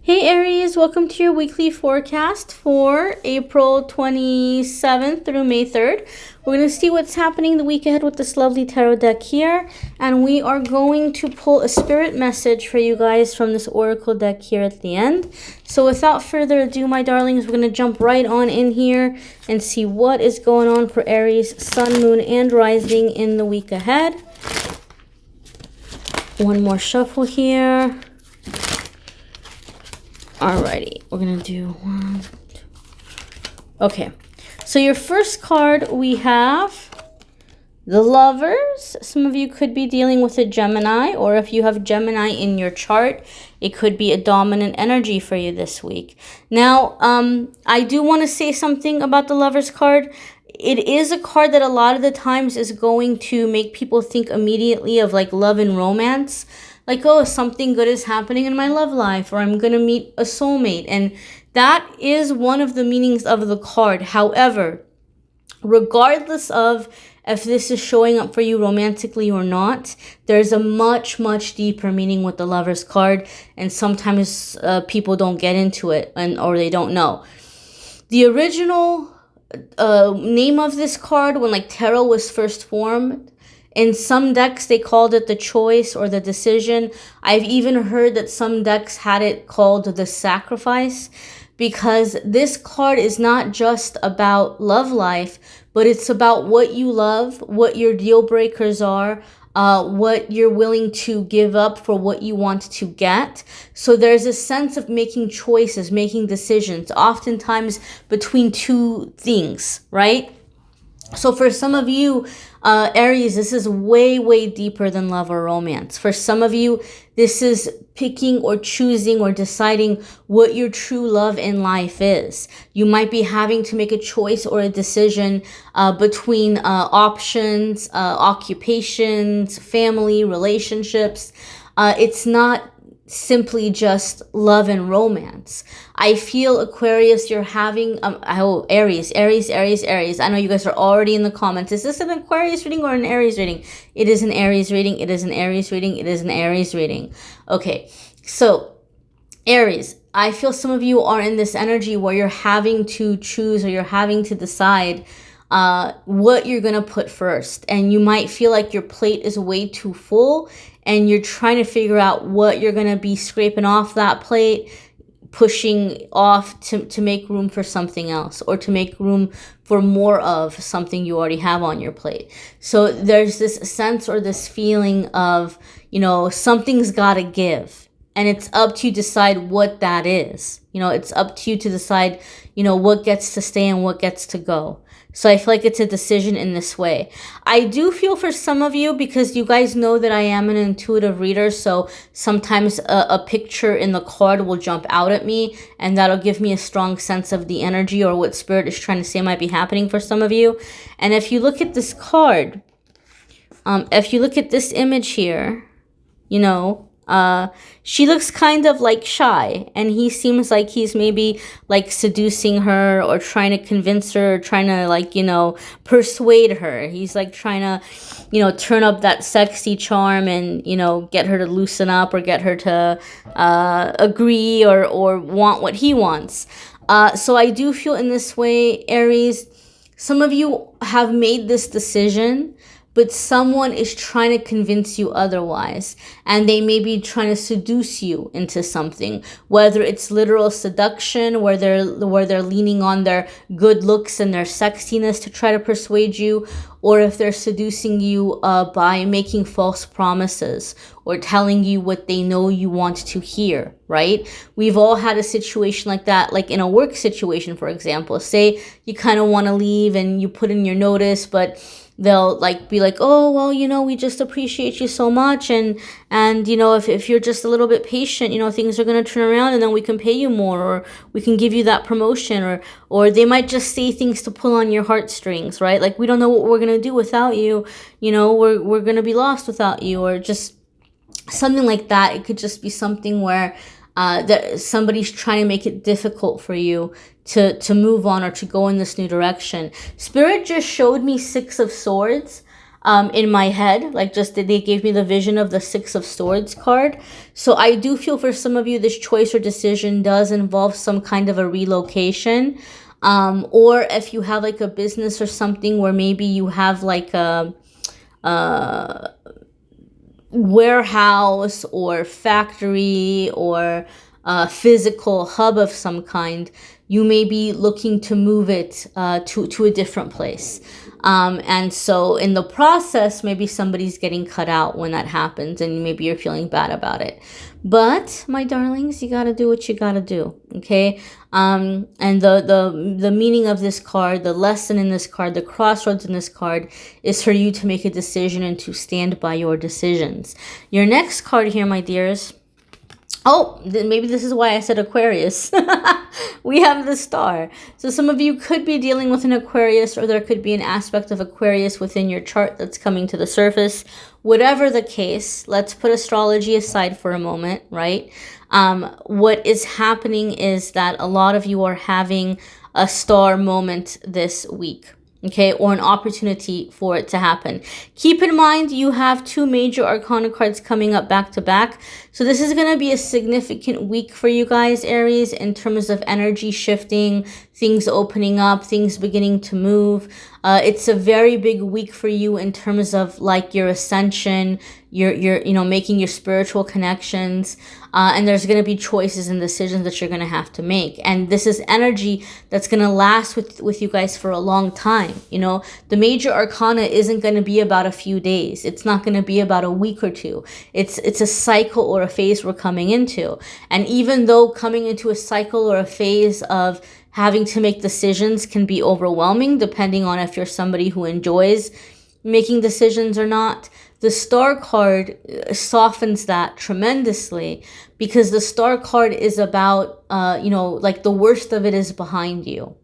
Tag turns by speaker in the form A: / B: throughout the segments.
A: Hey Aries, welcome to your weekly forecast for April 27th through May 3rd. We're going to see what's happening the week ahead with this lovely tarot deck here. And we are going to pull a spirit message for you guys from this oracle deck here at the end. So without further ado, my darlings, we're going to jump right on in here and see what is going on for Aries, Sun, Moon, and Rising in the week ahead. One more shuffle here. Alrighty, we're gonna do one, two. Okay, so your first card, we have the Lovers. Some of you could be dealing with a Gemini, or if you have Gemini in your chart, it could be a dominant energy for you this week. Now, I do want to say something about the Lovers card. It is a card that a lot of the times is going to make people think immediately of like love and romance. Like, oh, something good is happening in my love life, or I'm going to meet a soulmate. And that is one of the meanings of the card. However, regardless of if this is showing up for you romantically or not, there's a much, much deeper meaning with the Lovers card. And sometimes people don't get into it or they don't know. The original name of this card when like tarot was first formed, in some decks, they called it the choice or the decision. I've even heard that some decks had it called the sacrifice, because this card is not just about love life, but it's about what you love, what your deal breakers are, what you're willing to give up for what you want to get. So there's a sense of making choices, making decisions, oftentimes between two things, right? So for some of you, Aries, this is way, way deeper than love or romance. For some of you, this is picking or choosing or deciding what your true love in life is. You might be having to make a choice or a decision between options, occupations, family, relationships. It's not simply just love and romance. I feel, Aquarius, you're having Aries. I know you guys are already in the comments. Is this an Aquarius reading or an Aries reading? It is an Aries reading. It is an Aries reading. It is an Aries reading. Okay, so Aries, I feel some of you are in this energy where you're having to choose or you're having to decide what you're going to put first. And you might feel like your plate is way too full and you're trying to figure out what you're going to be scraping off that plate, pushing off to make room for something else, or to make room for more of something you already have on your plate. So there's this sense or this feeling of, you know, something's got to give. And it's up to you to decide what that is. You know, it's up to you to decide, you know, what gets to stay and what gets to go. So I feel like it's a decision in this way. I do feel for some of you, because you guys know that I am an intuitive reader, so sometimes a picture in the card will jump out at me, and that'll give me a strong sense of the energy or what Spirit is trying to say might be happening for some of you. And if you look at this card, if you look at this image here, you know, she looks kind of like shy, and he seems like he's maybe like seducing her or trying to convince her, or trying to like, you know, persuade her. He's like trying to, you know, turn up that sexy charm and, you know, get her to loosen up or get her to agree or want what he wants. So I do feel in this way, Aries, some of you have made this decision, but someone is trying to convince you otherwise, and they may be trying to seduce you into something, whether it's literal seduction, where they're leaning on their good looks and their sexiness to try to persuade you, or if they're seducing you by making false promises or telling you what they know you want to hear, right? We've all had a situation like that, like in a work situation, for example. Say you kind of want to leave and you put in your notice, but they'll like be like, oh, well, you know, we just appreciate you so much, and you know, if you're just a little bit patient, you know, things are going to turn around and then we can pay you more, or we can give you that promotion, or they might just say things to pull on your heartstrings, right? Like, we don't know what we're going to do without you, you know, we're going to be lost without you, or just something like that. It could just be something where that somebody's trying to make it difficult for you to move on or to go in this new direction. Spirit just showed me 6 of Swords. in my head, like just they gave me the vision of the Six of Swords card. So I do feel for some of you, this choice or decision does involve some kind of a relocation. Or if you have like a business or something where maybe you have like a warehouse or factory or a physical hub of some kind, you may be looking to move it to a different place. And so in the process, maybe somebody's getting cut out when that happens, and maybe you're feeling bad about it. But my darlings, you got to do what you got to do. Okay. And the meaning of this card, the lesson in this card, the crossroads in this card is for you to make a decision and to stand by your decisions. Your next card here, my dears. Oh, maybe this is why I said Aquarius. We have the Star. So some of you could be dealing with an Aquarius, or there could be an aspect of Aquarius within your chart that's coming to the surface. Whatever the case, let's put astrology aside for a moment, right? What is happening is that a lot of you are having a star moment this week. Okay, or an opportunity for it to happen. Keep in mind, you have 2 major arcana cards coming up back to back. So this is going to be a significant week for you guys, Aries, in terms of energy shifting, things opening up, things beginning to move. It's a very big week for you in terms of like your ascension, your making your spiritual connections. And there's going to be choices and decisions that you're going to have to make. And this is energy that's going to last with you guys for a long time. The major arcana isn't going to be about a few days. It's not going to be about a week or two. It's a cycle or a phase we're coming into. And even though coming into a cycle or a phase of having to make decisions can be overwhelming, depending on if you're somebody who enjoys making decisions or not, the Star card softens that tremendously, because the Star card is about, like the worst of it is behind you.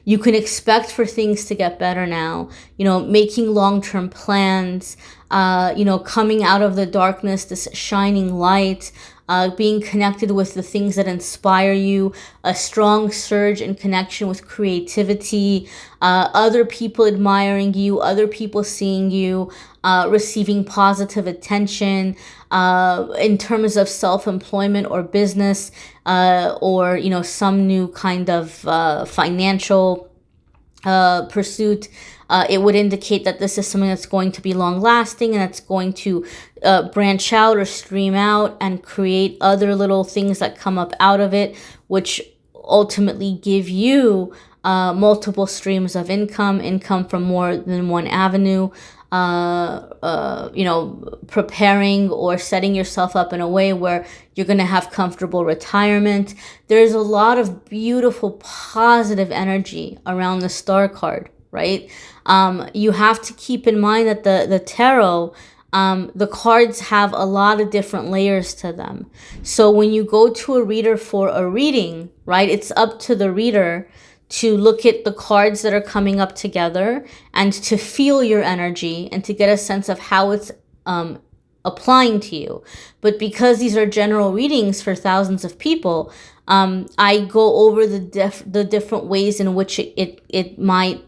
A: You can expect for things to get better now, making long-term plans, coming out of the darkness, this shining light, being connected with the things that inspire you, a strong surge in connection with creativity, other people admiring you, other people seeing you, receiving positive attention, in terms of self-employment or business, or, some new kind of financial pursuit. It would indicate that this is something that's going to be long-lasting and that's going to branch out or stream out and create other little things that come up out of it, which ultimately give you multiple streams of income from more than one avenue, preparing or setting yourself up in a way where you're going to have comfortable retirement. There's a lot of beautiful, positive energy around the Star card, right? You have to keep in mind that the tarot, the cards have a lot of different layers to them. So when you go to a reader for a reading, right, it's up to the reader to look at the cards that are coming up together and to feel your energy and to get a sense of how it's applying to you. But because these are general readings for thousands of people, I go over the different ways in which it might,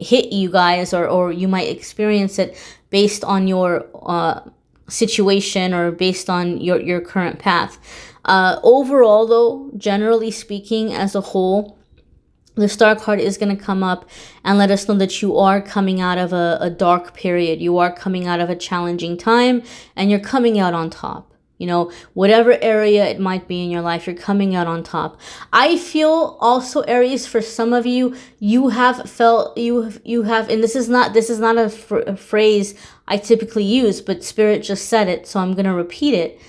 A: hit you guys, or you might experience it based on your situation or based on your current path. Overall, though, generally speaking, as a whole, the Star card is going to come up and let us know that you are coming out of a dark period. You are coming out of a challenging time, and you're coming out on top. Whatever area it might be in your life, you're coming out on top. I feel also, Aries, for some of you, you have felt, you have, and this is not a phrase I typically use, but Spirit just said it, so I'm going to repeat it.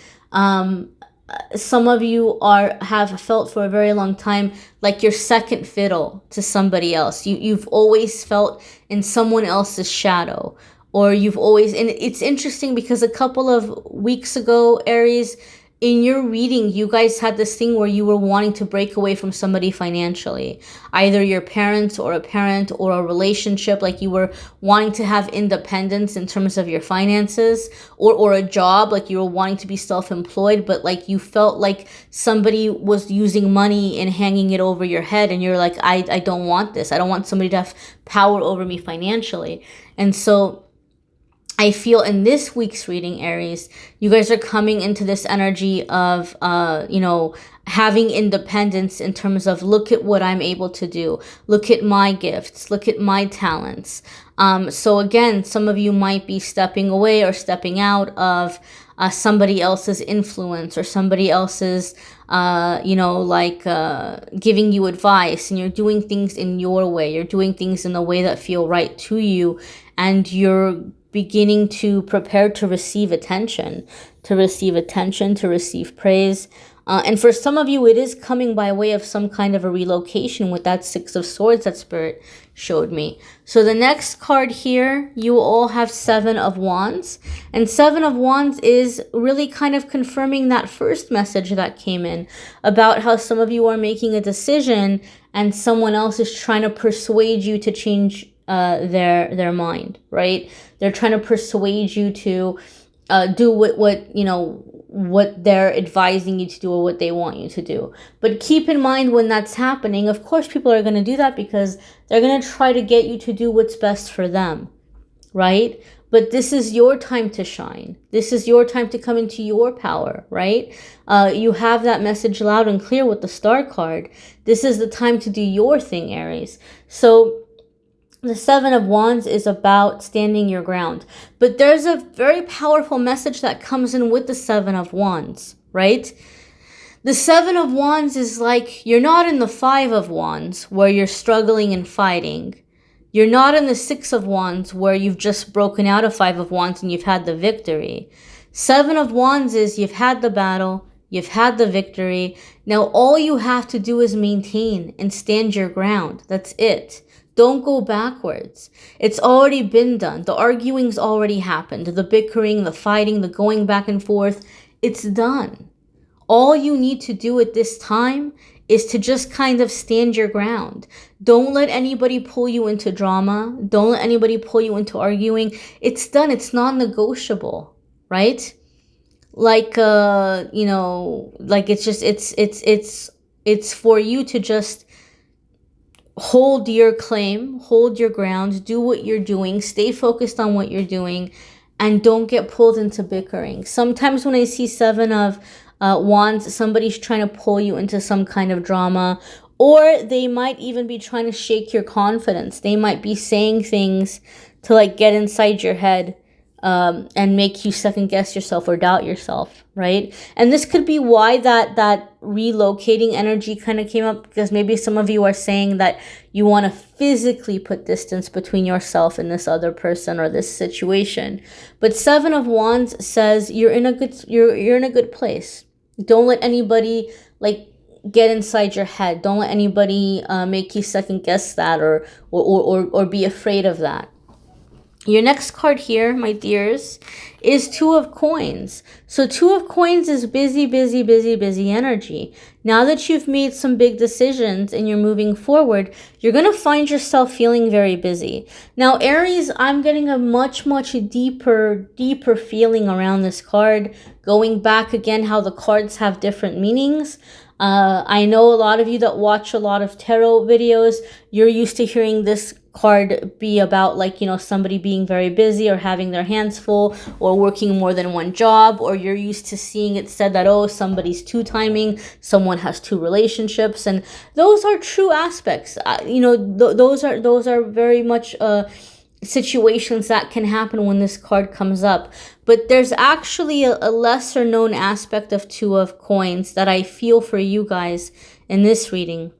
A: Some of you have felt for a very long time like you're second fiddle to somebody else. You've always felt in someone else's shadow, or you've always, and it's interesting because a couple of weeks ago, Aries, in your reading, you guys had this thing where you were wanting to break away from somebody financially, either your parents or a parent or a relationship, like you were wanting to have independence in terms of your finances, or a job, like you were wanting to be self-employed, but like you felt like somebody was using money and hanging it over your head, and you're like, I don't want this. I don't want somebody to have power over me financially. And so I feel in this week's reading, Aries, you guys are coming into this energy of, you know, having independence in terms of, look at what I'm able to do. Look at my gifts. Look at my talents. So again, some of you might be stepping away or stepping out of somebody else's influence or somebody else's, you know, like giving you advice, and you're doing things in your way. You're doing things in the way that feel right to you, and you're beginning to prepare to receive attention, to receive praise. And for some of you, it is coming by way of some kind of a relocation with that Six of Swords that Spirit showed me. So the next card here, you all have Seven of Wands. And Seven of Wands is really kind of confirming that first message that came in about how some of you are making a decision and someone else is trying to persuade you to change their mind, right? They're trying to persuade you to do what you know, what they're advising you to do or what they want you to do. But keep in mind, when that's happening, of course people are going to do that because they're going to try to get you to do what's best for them, right? But this is your time to shine. This is your time to come into your power, right? You have that message loud and clear with the Star card. This is the time to do your thing, Aries. So the Seven of Wands is about standing your ground. But there's a very powerful message that comes in with the Seven of Wands, right? The Seven of Wands is like, you're not in the Five of Wands where you're struggling and fighting. You're not in the Six of Wands where you've just broken out of Five of Wands and you've had the victory. Seven of Wands is you've had the battle, you've had the victory. Now all you have to do is maintain and stand your ground. That's it. Don't go backwards. It's already been done. The arguing's already happened. The bickering, the fighting, the going back and forth, it's done. All you need to do at this time is to just kind of stand your ground. Don't let anybody pull you into drama. Don't let anybody pull you into arguing. It's done. It's non-negotiable, right? Like, you know, like it's just, it's for you to just hold your claim, hold your ground, do what you're doing, stay focused on what you're doing, and don't get pulled into bickering. Sometimes when I see Seven of Wands, somebody's trying to pull you into some kind of drama, or they might even be trying to shake your confidence. They might be saying things to like get inside your head and make you second guess yourself or doubt yourself, right? And this could be why that relocating energy kind of came up, because maybe some of you are saying that you want to physically put distance between yourself and this other person or this situation. But Seven of Wands says you're in a good place. Don't let anybody like get inside your head. Don't let anybody make you second guess that or be afraid of that. Your next card here, my dears, is Two of Coins. So Two of Coins is busy, busy, busy, busy energy. Now that you've made some big decisions and you're moving forward, you're going to find yourself feeling very busy. Now, Aries, I'm getting a much, much deeper feeling around this card. Going back again, how the cards have different meanings. I know a lot of you that watch a lot of tarot videos, you're used to hearing this card be about like, you know, somebody being very busy or having their hands full or working more than one job, or you're used to seeing it said that, oh, somebody's two-timing, someone has two relationships, and those are true aspects. You know, those are very much situations that can happen when this card comes up. But there's actually a lesser known aspect of Two of Coins that I feel for you guys in this reading.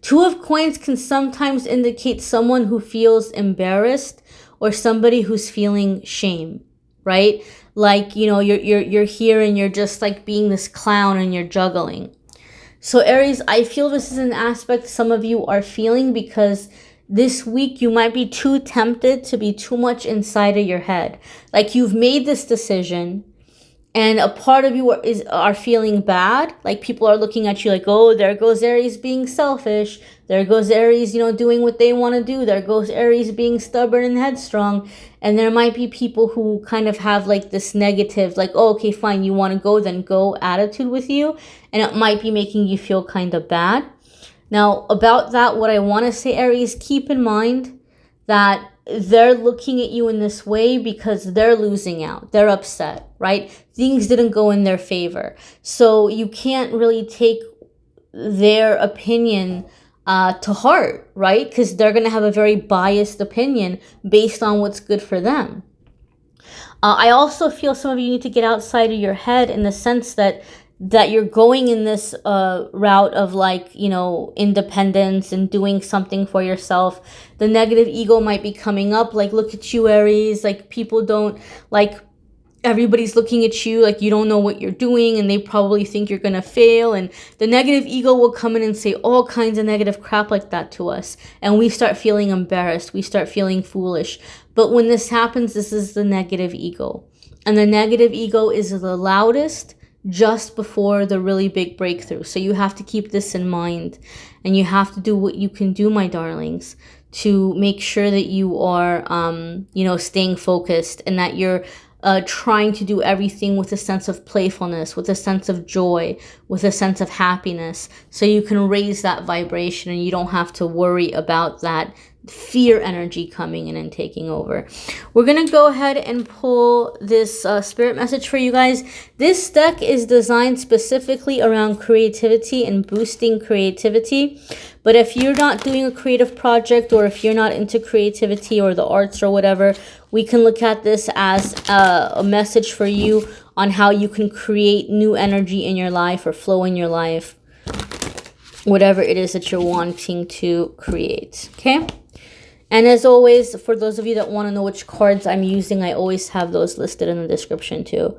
A: Two of Coins can sometimes indicate someone who feels embarrassed or somebody who's feeling shame, right? Like, you know, you're here and you're just like being this clown and you're juggling. So Aries, I feel this is an aspect some of you are feeling because this week you might be too tempted to be too much inside of your head. Like you've made this decision and a part of you are feeling bad. Like people are looking at you like, oh, there goes Aries being selfish. There goes Aries, you know, doing what they want to do. There goes Aries being stubborn and headstrong. And there might be people who kind of have like this negative, like, oh, okay, fine, you want to go, then go attitude with you. And it might be making you feel kind of bad. Now, about that, what I want to say, Aries, keep in mind that they're looking at you in this way because they're losing out. They're upset, right? Things didn't go in their favor. So you can't really take their opinion to heart, right? Because they're going to have a very biased opinion based on what's good for them. I also feel some of you need to get outside of your head in the sense that you're going in this route of like, you know, independence and doing something for yourself. The negative ego might be coming up, like, look at you, Aries, like, people don't, like, everybody's looking at you like you don't know what you're doing and they probably think you're going to fail. And the negative ego will come in and say all kinds of negative crap like that to us. And we start feeling embarrassed. We start feeling foolish. But when this happens, this is the negative ego. And the negative ego is the loudest just before the really big breakthrough. So you have to keep this in mind. And you have to do what you can do, my darlings, to make sure that you are, you know, staying focused and that you're trying to do everything with a sense of playfulness, with a sense of joy, with a sense of happiness, so you can raise that vibration and you don't have to worry about that fear energy coming in and taking over. We're going to go ahead and pull this spirit message for you guys. This deck is designed specifically around creativity and boosting creativity. But if you're not doing a creative project, or if you're not into creativity or the arts or whatever, we can look at this as a message for you on how you can create new energy in your life or flow in your life, whatever it is that you're wanting to create. Okay? And as always, for those of you that want to know which cards I'm using, I always have those listed in the description too.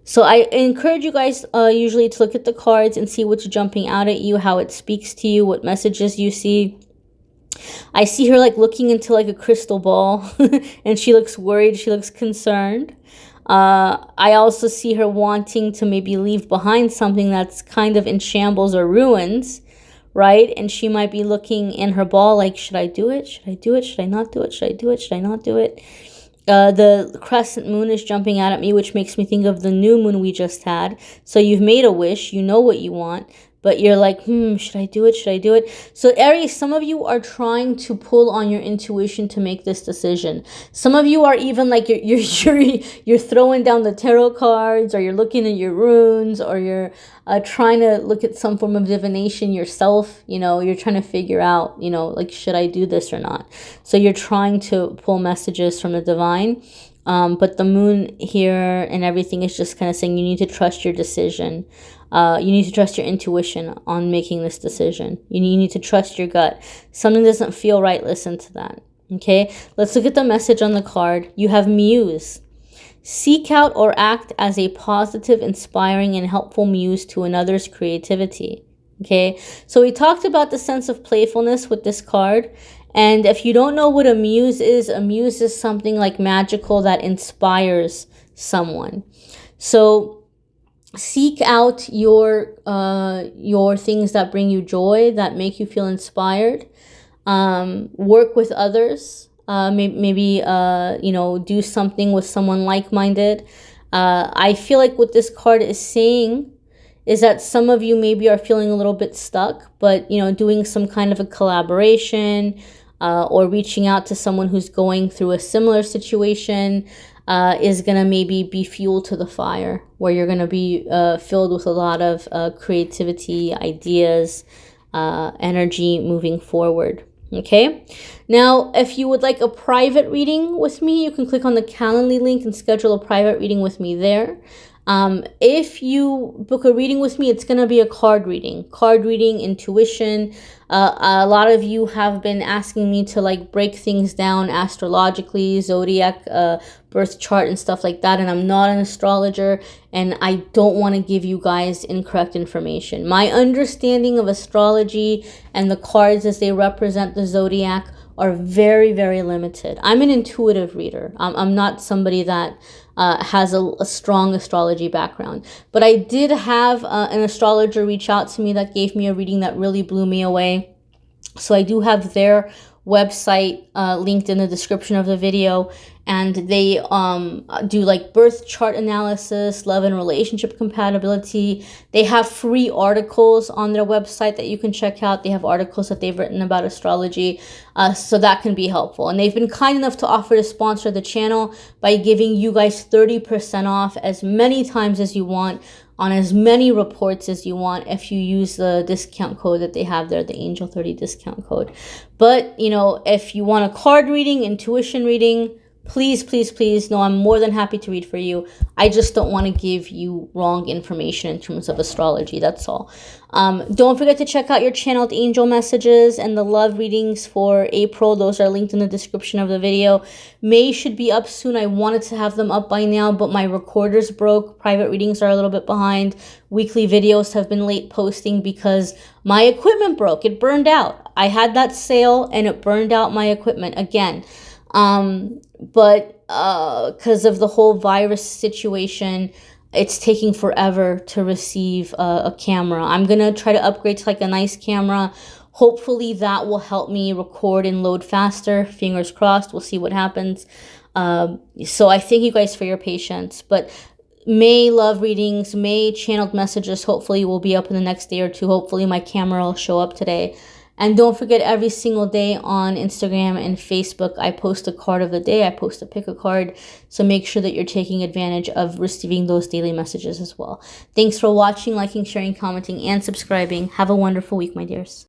A: So I encourage you guys usually to look at the cards and see what's jumping out at you, how it speaks to you, what messages you see. I see her like looking into like a crystal ball and she looks worried. She looks concerned. I also see her wanting to maybe leave behind something that's kind of in shambles or ruins, right? And she might be looking in her ball like, should I do it? Should I do it? Should I not do it? Should I do it? Should I not do it? The crescent moon is jumping out at me, which makes me think of the new moon we just had. So you've made a wish, you know what you want, but you're like, should I do it? Should I do it? So Aries, some of you are trying to pull on your intuition to make this decision. Some of you are even like you're throwing down the tarot cards, or you're looking at your runes, or you're trying to look at some form of divination yourself. You know, you're trying to figure out, you know, like, should I do this or not? So you're trying to pull messages from the divine. But the moon here and everything is just kind of saying you need to trust your decision. You need to trust your intuition on making this decision. You need to trust your gut. Something doesn't feel right, listen to that. Okay, let's look at the message on the card. You have muse. Seek out or act as a positive, inspiring, and helpful muse to another's creativity. Okay, so we talked about the sense of playfulness with this card. And if you don't know what a muse is something like magical that inspires someone. So seek out your things that bring you joy, that make you feel inspired. Work with others. Maybe you know, do something with someone like-minded. I feel like what this card is saying is that some of you maybe are feeling a little bit stuck, but, you know, doing some kind of a collaboration or reaching out to someone who's going through a similar situation is going to maybe be fuel to the fire, where you're going to be filled with a lot of creativity, ideas, energy moving forward. Okay, now if you would like a private reading with me, you can click on the Calendly link and schedule a private reading with me there. If you book a reading with me, it's going to be a card reading, intuition. A lot of you have been asking me to like break things down astrologically, zodiac, birth chart and stuff like that. And I'm not an astrologer, and I don't want to give you guys incorrect information. My understanding of astrology and the cards as they represent the zodiac are very, very limited. I'm an intuitive reader. I'm not somebody that has a strong astrology background. But I did have an astrologer reach out to me that gave me a reading that really blew me away. So I do have their website linked in the description of the video, and they do like birth chart analysis, love and relationship compatibility. They have free articles on their website that you can check out. They have articles that they've written about astrology, so that can be helpful. And they've been kind enough to offer to sponsor the channel by giving you guys 30% off as many times as you want on as many reports as you want if you use the discount code that they have there, the Angel 30 discount code. But, you know, if you want a card reading, intuition reading, please, please, please, no, I'm more than happy to read for you. I just don't want to give you wrong information in terms of astrology, that's all. Don't forget to check out your channeled angel messages and the love readings for April. Those are linked in the description of the video. May should be up soon. I wanted to have them up by now, but my recorder's broke. Private readings are a little bit behind. Weekly videos have been late posting because my equipment broke. It burned out. I had that sale and it burned out my equipment again. But because of the whole virus situation, it's taking forever to receive a camera. I'm going to try to upgrade to like a nice camera. Hopefully that will help me record and load faster. Fingers crossed. We'll see what happens. So I thank you guys for your patience. But May love readings, May channeled messages hopefully will be up in the next day or two. Hopefully my camera will show up today. And don't forget, every single day on Instagram and Facebook, I post a card of the day. I post a pick a card. So make sure that you're taking advantage of receiving those daily messages as well. Thanks for watching, liking, sharing, commenting, and subscribing. Have a wonderful week, my dears.